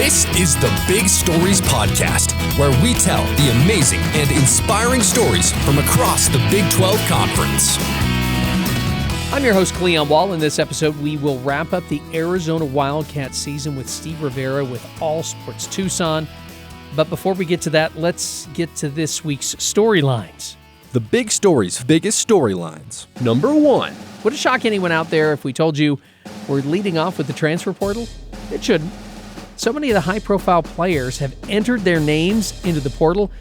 This is the Big Stories Podcast, where we tell the amazing and inspiring stories from across the Big 12 Conference. I'm your host, Cleon Wall. In this episode, we will wrap up the Arizona Wildcats season with Steve Rivera with All Sports Tucson. But before we get to that, let's get to this week's storylines. The big stories, biggest storylines. Number 1. Would it shock anyone out there if we told you we're leading off with the transfer portal? It shouldn't. So many of the high-profile players have entered their names into the portal.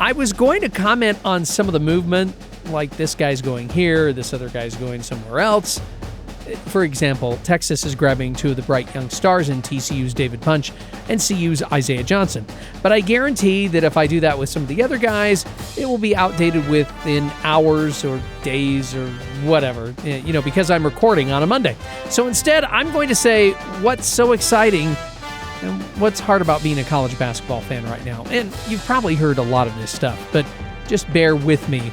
I was going to comment on some of the movement, like this guy's going here, this other guy's going somewhere else. For example, Texas is grabbing two of the bright young stars in TCU's David Punch and CU's Isaiah Johnson. But I guarantee that if I do that with some of the other guys, it will be outdated within hours or days or whatever, because I'm recording on a Monday. So instead, I'm going to say what's so exciting and what's hard about being a college basketball fan right now. And you've probably heard a lot of this stuff, but just bear with me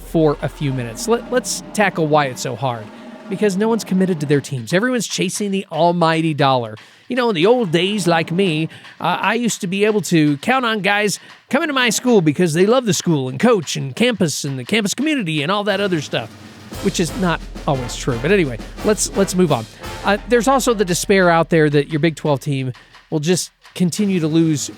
for a few minutes. Let's tackle why it's so hard. Because no one's committed to their teams. Everyone's chasing the almighty dollar. In the old days like me, I used to be able to count on guys coming to my school because they love the school and coach and campus and the campus community and all that other stuff, which is not always true. But anyway, let's move on. There's also the despair out there that your Big 12 team will just continue to lose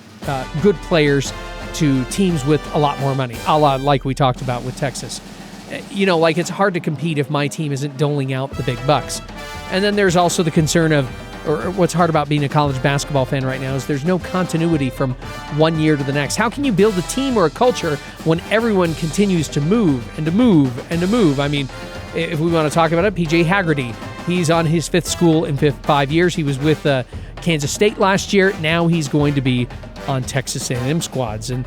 good players to teams with a lot more money, a la like we talked about with Texas. It's hard to compete if my team isn't doling out the big bucks. And then there's also the concern of, or what's hard about being a college basketball fan right now, is there's no continuity from one year to the next. How can you build a team or a culture when everyone continues to move and to move and to move? I mean, if we want to talk about it, PJ Haggerty, he's on his fifth school in 5 years. He was with Kansas State last year. Now he's going to be on Texas A&M squads. And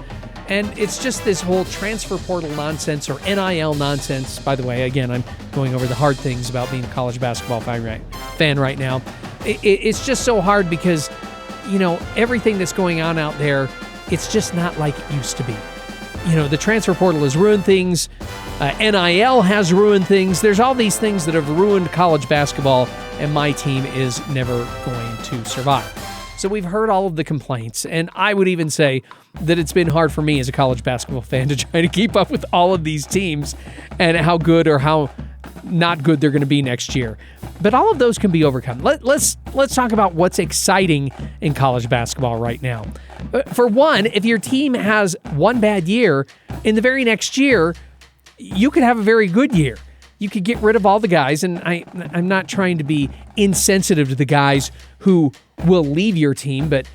it's just this whole transfer portal nonsense or NIL nonsense. By the way, again, I'm going over the hard things about being a college basketball fan right now. It's just so hard because, everything that's going on out there, it's just not like it used to be. The transfer portal has ruined things. NIL has ruined things. There's all these things that have ruined college basketball, and my team is never going to survive. So we've heard all of the complaints, and I would even say that it's been hard for me as a college basketball fan to try to keep up with all of these teams and how good or how not good they're going to be next year. But all of those can be overcome. Let's talk about what's exciting in college basketball right now. For one, if your team has one bad year, in the very next year, you could have a very good year. You could get rid of all the guys, and I'm not trying to be insensitive to the guys who will leave your team, but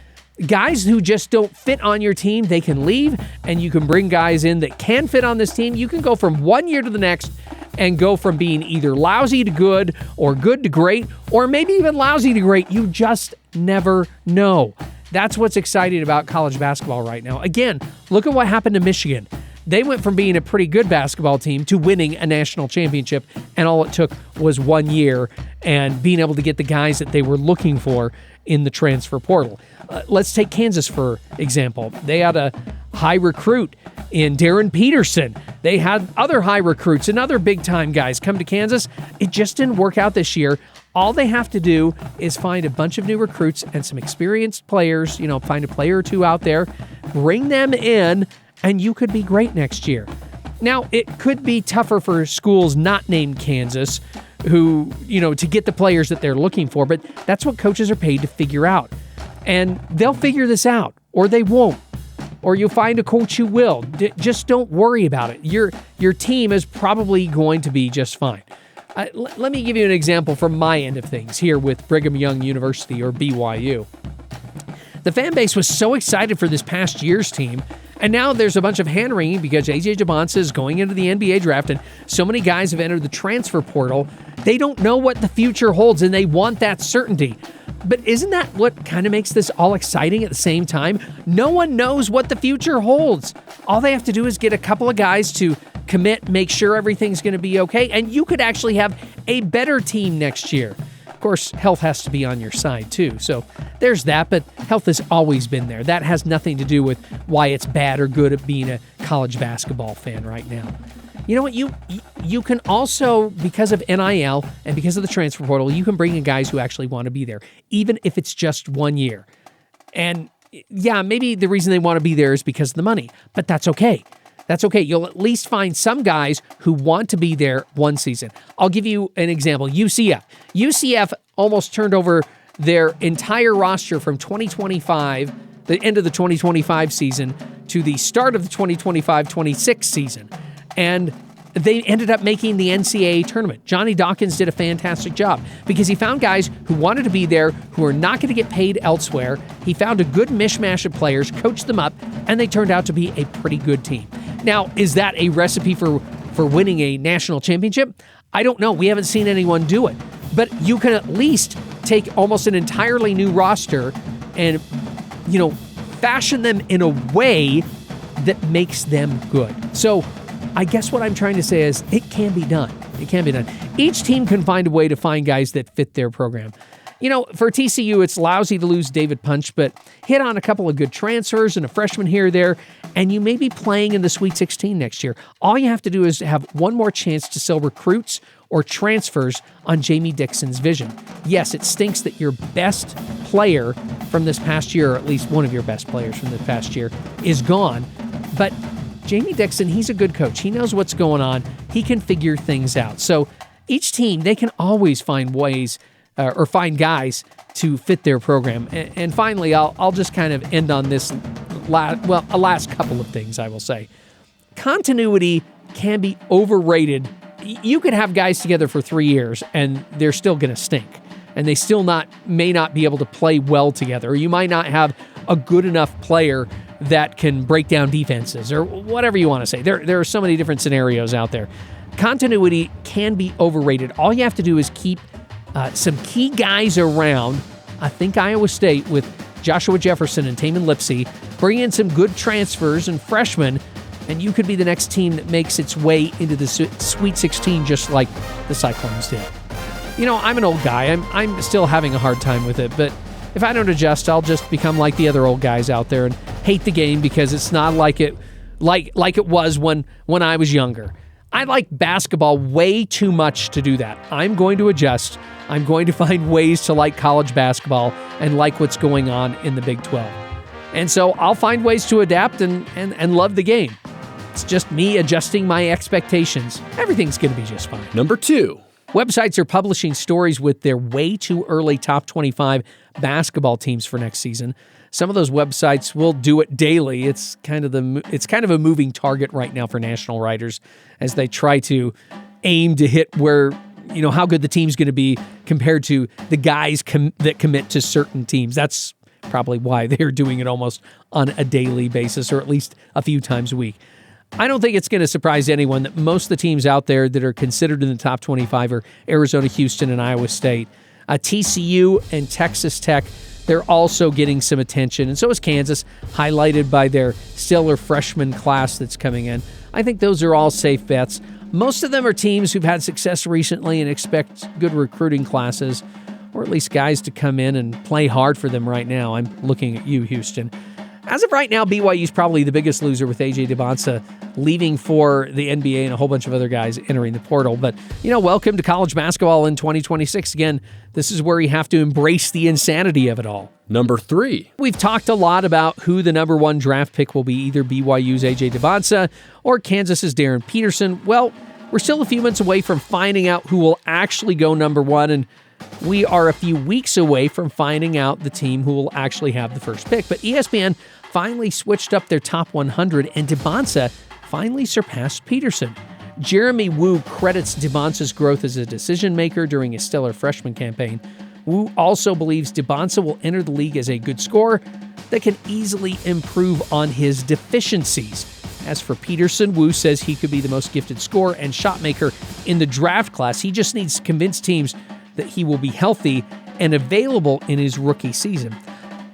guys who just don't fit on your team, they can leave, and you can bring guys in that can fit on this team. You can go from one year to the next and go from being either lousy to good or good to great, or maybe even lousy to great. You just never know. That's what's exciting about college basketball right now. Again, look at what happened to Michigan. They went from being a pretty good basketball team to winning a national championship, and all it took was 1 year and being able to get the guys that they were looking for in the transfer portal. Let's take Kansas, for example. They had a high recruit in Darren Peterson. They had other high recruits and other big-time guys come to Kansas. It just didn't work out this year. All they have to do is find a bunch of new recruits and some experienced players, find a player or two out there, bring them in, and you could be great next year. Now, it could be tougher for schools not named Kansas who, to get the players that they're looking for, but that's what coaches are paid to figure out. And they'll figure this out, or they won't. Or you'll find a coach who will. Just don't worry about it. Your team is probably going to be just fine. Let me give you an example from my end of things here with Brigham Young University, or BYU. The fan base was so excited for this past year's team, and now there's a bunch of hand-wringing because Dybantsa is going into the NBA draft, and so many guys have entered the transfer portal. They don't know what the future holds, and they want that certainty. But isn't that what kind of makes this all exciting at the same time? No one knows what the future holds. All they have to do is get a couple of guys to commit, make sure everything's going to be okay, and you could actually have a better team next year. Of course, health has to be on your side too, so there's that, but health has always been there. That has nothing to do with why it's bad or good at being a college basketball fan right now. You know what? You can also, because of NIL and because of the transfer portal, you can bring in guys who actually want to be there, even if it's just 1 year. And yeah, maybe the reason they want to be there is because of the money, but that's okay. That's okay. You'll at least find some guys who want to be there one season. I'll give you an example. UCF. UCF almost turned over their entire roster from 2025, the end of the 2025 season, to the start of the 2025-26 season. And they ended up making the NCAA tournament. Johnny Dawkins did a fantastic job because he found guys who wanted to be there, who are not going to get paid elsewhere. He found a good mishmash of players, coached them up, and they turned out to be a pretty good team. Now, is that a recipe for winning a national championship? I don't know. We haven't seen anyone do it. But you can at least take almost an entirely new roster and, fashion them in a way that makes them good. So I guess what I'm trying to say is it can be done. It can be done. Each team can find a way to find guys that fit their program. For TCU, it's lousy to lose David Punch, but hit on a couple of good transfers and a freshman here or there, and you may be playing in the Sweet 16 next year. All you have to do is have one more chance to sell recruits or transfers on Jamie Dixon's vision. Yes, it stinks that your best player from this past year, or at least one of your best players from this past year, is gone, but Jamie Dixon, he's a good coach. He knows what's going on. He can figure things out. So each team, they can always find ways or find guys to fit their program. And finally, I'll just kind of end on this a last couple of things, I will say. Continuity can be overrated. You could have guys together for 3 years, and they're still going to stink. And they still may not be able to play well together. Or you might not have a good enough player that can break down defenses, or whatever you want to say. There are so many different scenarios out there. Continuity can be overrated. All you have to do is keep some key guys around. I think Iowa State with Joshua Jefferson and Taman Lipsey, bring in some good transfers and freshmen, and you could be the next team that makes its way into the Sweet 16 just like the Cyclones did. I'm an old guy. I'm still having a hard time with it, but if I don't adjust, I'll just become like the other old guys out there and hate the game because it's not like it was when I was younger. I like basketball way too much to do that. I'm going to adjust. I'm going to find ways to like college basketball and like what's going on in the Big 12. And so I'll find ways to adapt and love the game. It's just me adjusting my expectations. Everything's going to be just fine. Number 2. Websites are publishing stories with their way too early top 25 basketball teams for next season. Some of those websites will do it daily. It's kind of a moving target right now for national writers as they try to aim to hit where, how good the team's going to be compared to the guys that commit to certain teams. That's probably why they're doing it almost on a daily basis, or at least a few times a week. I don't think it's going to surprise anyone that most of the teams out there that are considered in the top 25 are Arizona, Houston, and Iowa State. TCU and Texas Tech, they're also getting some attention, and so is Kansas, highlighted by their stellar freshman class that's coming in. I think those are all safe bets. Most of them are teams who've had success recently and expect good recruiting classes, or at least guys to come in and play hard for them right now. I'm looking at you, Houston. As of right now, BYU is probably the biggest loser with A.J. Dybantsa leaving for the NBA and a whole bunch of other guys entering the portal. But, welcome to college basketball in 2026. Again, this is where you have to embrace the insanity of it all. Number 3. We've talked a lot about who the number 1 draft pick will be, either BYU's A.J. Dybantsa or Kansas's Darren Peterson. Well, we're still a few months away from finding out who will actually go number 1, and we are a few weeks away from finding out the team who will actually have the first pick. But ESPN finally switched up their top 100, and Dybantsa finally surpassed Peterson. Jeremy Wu credits Dybantsa's growth as a decision-maker during his stellar freshman campaign. Wu also believes Dybantsa will enter the league as a good scorer that can easily improve on his deficiencies. As for Peterson, Wu says he could be the most gifted scorer and shot maker in the draft class. He just needs to convince teams that he will be healthy and available in his rookie season.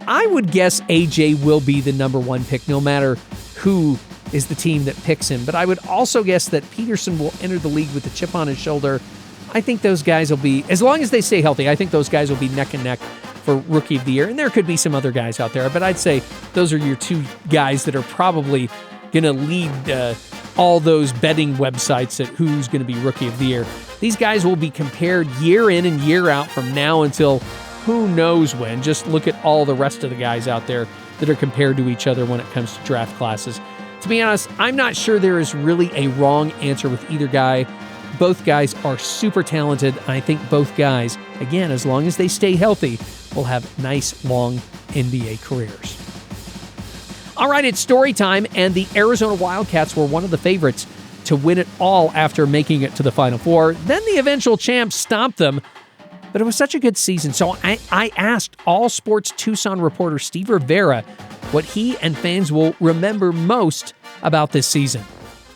I would guess AJ will be the number 1 pick no matter who is the team that picks him, but I would also guess that Peterson will enter the league with a chip on his shoulder. I think those guys will be, as long as they stay healthy, I think those guys will be neck and neck for Rookie of the Year, and there could be some other guys out there, but I'd say those are your 2 guys that are probably going to lead all those betting websites at who's going to be Rookie of the Year. These guys will be compared year in and year out from now until who knows when. Just look at all the rest of the guys out there that are compared to each other when it comes to draft classes. To be honest, I'm not sure there is really a wrong answer with either guy. Both guys are super talented, and I think both guys, again, as long as they stay healthy, will have nice, long NBA careers. All right, it's story time, and the Arizona Wildcats were one of the favorites to win it all after making it to the Final Four. Then the eventual champs stomped them, but it was such a good season. So I asked All Sports Tucson reporter Steve Rivera what he and fans will remember most about this season.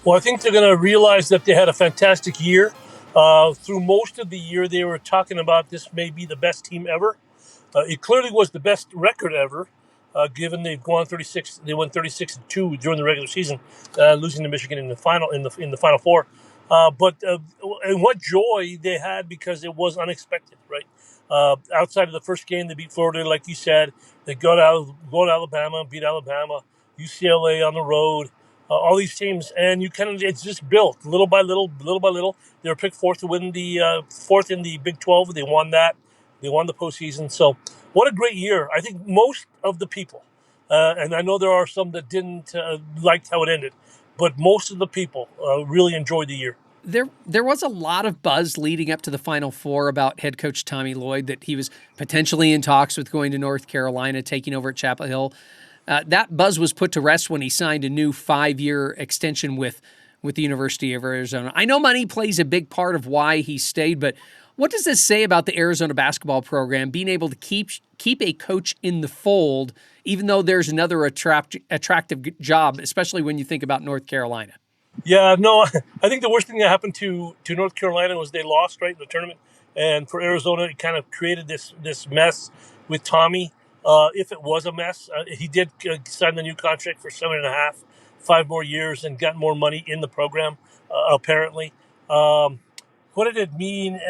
Well, I think they're going to realize that they had a fantastic year. Through most of the year, they were talking about this may be the best team ever. It clearly was the best record ever, given they've gone 36. They won 36-2 during the regular season, losing to Michigan in the final Final Four. And what joy they had because it was unexpected, right? Outside of the first game, they beat Florida, like you said. They go to Alabama, beat Alabama, UCLA on the road. All these teams, and it's just built little by little. They were picked fourth to win fourth in the Big 12. They won that. They won the postseason. So what a great year. I think most of the people, and I know there are some that didn't like how it ended, but most of the people really enjoyed the year. There was a lot of buzz leading up to the Final Four about head coach Tommy Lloyd, that he was potentially in talks with going to North Carolina, taking over at Chapel Hill. That buzz was put to rest when he signed a new 5-year extension with the University of Arizona. I know money plays a big part of why he stayed, but what does this say about the Arizona basketball program being able to keep a coach in the fold, even though there's another attractive job, especially when you think about North Carolina? Yeah, no, I think the worst thing that happened to North Carolina was they lost, right, in the tournament. And for Arizona, it kind of created this mess with Tommy. If it was a mess, he did sign the new contract for 7.5, 5 more years, and got more money in the program. Apparently, what did it mean?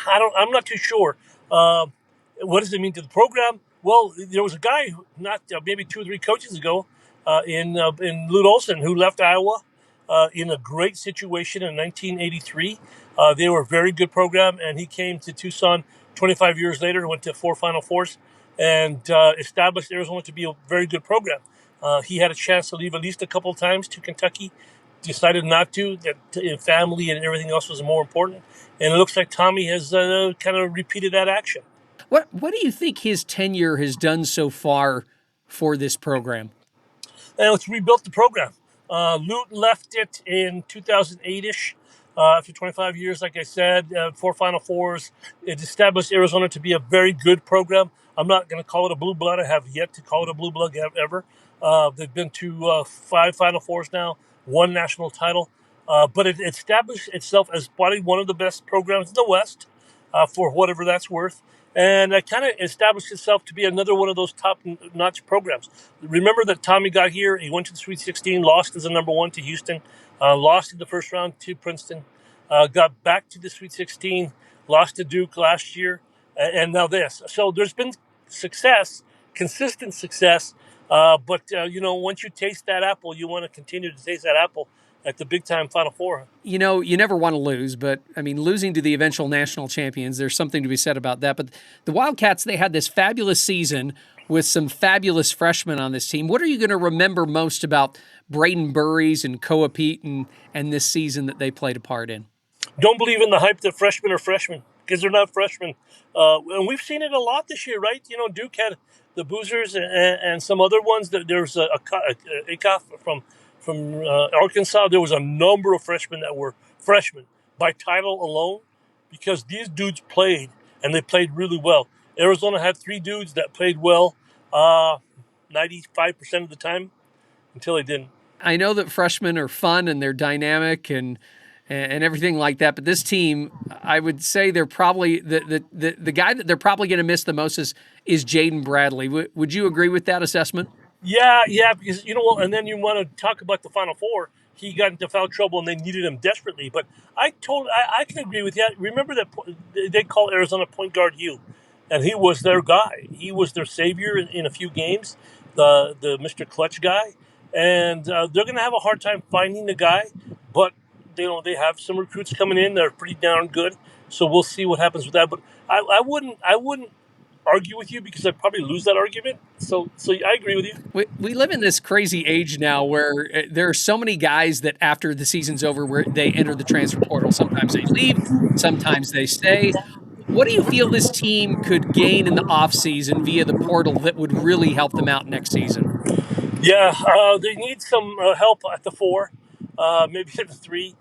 I'm not too sure. What does it mean to the program? Well, there was a guy, maybe 2 or 3 coaches ago, in Lute Olson, who left Iowa in a great situation in 1983. They were a very good program, and he came to Tucson 25 years later, went to 4 Final Fours, and established Arizona to be a very good program. He had a chance to leave at least a couple of times to Kentucky, decided not to, that family and everything else was more important. And it looks like Tommy has kind of repeated that action. What do you think his tenure has done so far for this program? And it's rebuilt the program. Lute left it in 2008-ish. After 25 years, like I said, 4 Final Fours. It established Arizona to be a very good program. I'm not going to call it a blue blood. I have yet to call it a blue blood ever. They've been to 5 Final Fours now, 1 national title. But it established itself as probably one of the best programs in the West, for whatever that's worth. And it kind of established itself to be another one of those top-notch programs. Remember that Tommy got here. He went to the Sweet 16, lost as a number 1 to Houston, lost in the first round to Princeton, got back to the Sweet 16, lost to Duke last year, and now this. So there's been success, consistent success, but once you taste that apple, you want to continue to taste that apple at the big-time Final Four. You know, you never want to lose, but, I mean, losing to the eventual national champions, there's something to be said about that. But the Wildcats, they had this fabulous season with some fabulous freshmen on this team. What are you going to remember most about Braden Burries and Koa Pete and this season that they played a part in? Don't believe in the hype that freshmen are freshmen, because they're not freshmen. And we've seen it a lot this year, right? You know, Duke had the Boozers and some other ones. There's a Akoff from Arkansas. There was a number of freshmen that were freshmen by title alone, because these dudes played, and they played really well. Arizona had 3 dudes that played well 95% of the time until they didn't. I know that freshmen are fun and they're dynamic and everything like that, but this team, I would say they're probably the guy that they're probably going to miss the most is Jaden Bradley. Would you agree with that assessment? Yeah, because and then you want to talk about the Final Four. He got into foul trouble and they needed him desperately. But I can agree with you. Remember that they call Arizona Point Guard Hugh, and he was their guy. He was their savior in a few games, the Mr. Clutch guy, and they're going to have a hard time finding the guy. But they have some recruits coming in that are pretty darn good. So we'll see what happens with that. But I wouldn't argue with you because I'd probably lose that argument. So I agree with you. We live in this crazy age now where there are so many guys that after the season's over, where they enter the transfer portal. Sometimes they leave, sometimes they stay. What do you feel this team could gain in the offseason via the portal that would really help them out next season? Yeah, they need some help at the 4, maybe at the 3.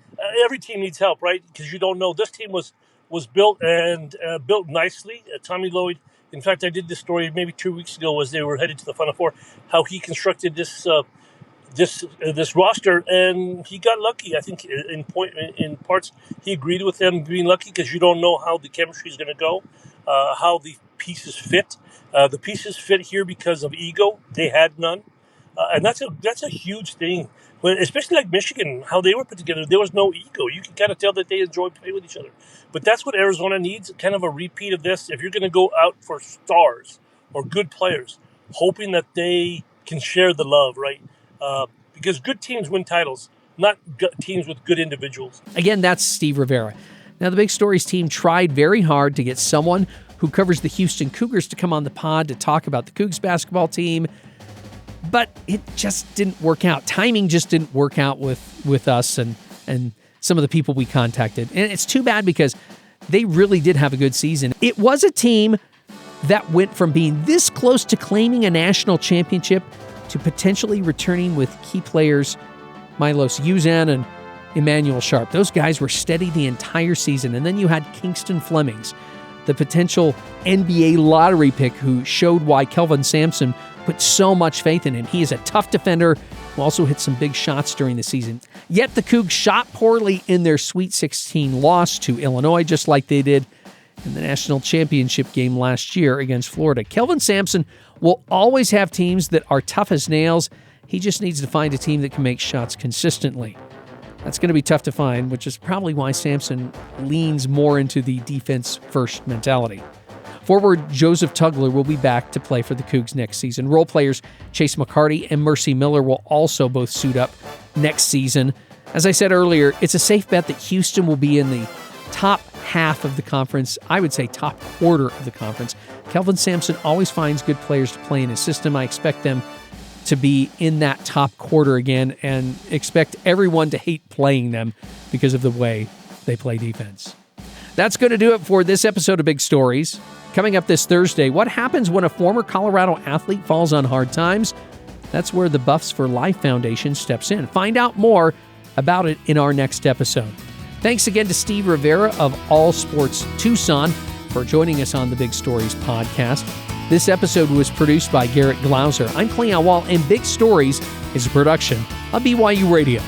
Every team needs help, right? Because you don't know. This team was built and built nicely. Tommy Lloyd, in fact, I did this story maybe 2 weeks ago as they were headed to the Final Four, how he constructed this roster, and he got lucky. I think in parts he agreed with them being lucky because you don't know how the chemistry is going to go, how the pieces fit. The pieces fit here because of ego. They had none. And that's a huge thing, especially like Michigan, how they were put together. There was no ego. You can kind of tell that they enjoy playing with each other. But that's what Arizona needs, kind of a repeat of this. If you're going to go out for stars or good players, hoping that they can share the love, right? Because good teams win titles, not teams with good individuals. Again, that's Steve Rivera. Now, the Big Stories team tried very hard to get someone who covers the Houston Cougars to come on the pod to talk about the Cougs basketball team, but it just didn't work out. Timing just didn't work out with us and some of the people we contacted. And it's too bad because they really did have a good season. It was a team that went from being this close to claiming a national championship to potentially returning with key players Milos Uzan and Emmanuel Sharp. Those guys were steady the entire season. And then you had Kingston Flemings, the potential NBA lottery pick who showed why Kelvin Sampson put so much faith in him. He is a tough defender who also hit some big shots during the season. Yet the Cougs shot poorly in their Sweet 16 loss to Illinois, just like they did in the national championship game last year against Florida. Kelvin Sampson will always have teams that are tough as nails. He just needs to find a team that can make shots consistently. That's going to be tough to find, which is probably why Sampson leans more into the defense-first mentality. Forward Joseph Tugler will be back to play for the Cougs next season. Role players Chase McCarty and Mercy Miller will also both suit up next season. As I said earlier, it's a safe bet that Houston will be in the top half of the conference. I would say top quarter of the conference. Kelvin Sampson always finds good players to play in his system. I expect them to be in that top quarter again and expect everyone to hate playing them because of the way they play defense. That's going to do it for this episode of Big Stories. Coming up this Thursday, what happens when a former Colorado athlete falls on hard times? That's where the Buffs for Life Foundation steps in. Find out more about it in our next episode. Thanks again to Steve Rivera of All Sports Tucson for joining us on the Big Stories podcast. This episode was produced by Garrett Glauser. I'm Cleon Wall, and Big Stories is a production of BYU Radio.